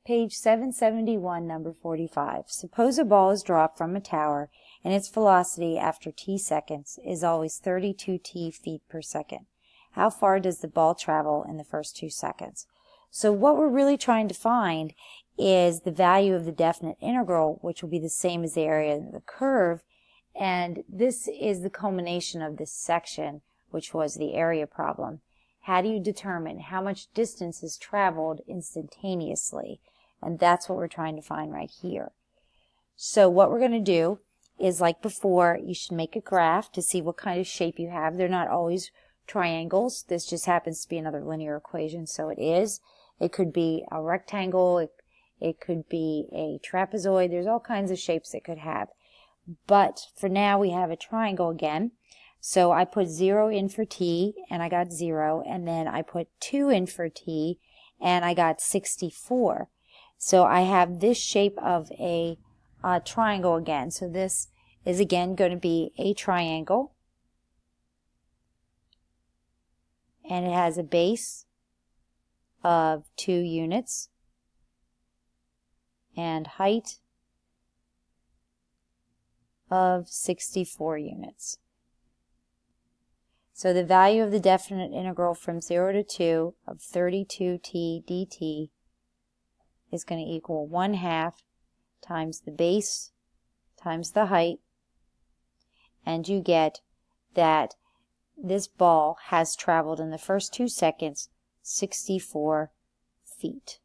Page 771, number 45. Suppose a ball is dropped from a tower and its velocity after t seconds is always 32 feet per second. How far does the ball travel in the first 2 seconds? So what we're really trying to find is the value of the definite integral, which will be the same as the area of the curve, and this is the culmination of this section, which was the area problem. How do you determine how much distance is traveled instantaneously? And that's what we're trying to find right here. So what we're going to do is, like before, you should make a graph to see what kind of shape you have. They're not always triangles. This just happens to be another linear equation, so it is. It could be a rectangle. It could be a trapezoid. There's all kinds of shapes it could have. But for now, we have a triangle again. So I put 0 in for t, and I got 0. And then I put 2 in for t, and I got 64. So I have this shape of a triangle again. So this is again going to be a triangle. And it has a base of 2 units. And height of 64 units. So the value of the definite integral from 0 to 2 of 32t dt is going to equal 1/2 times the base times the height, and you get that this ball has traveled in the first 2 seconds 64 feet.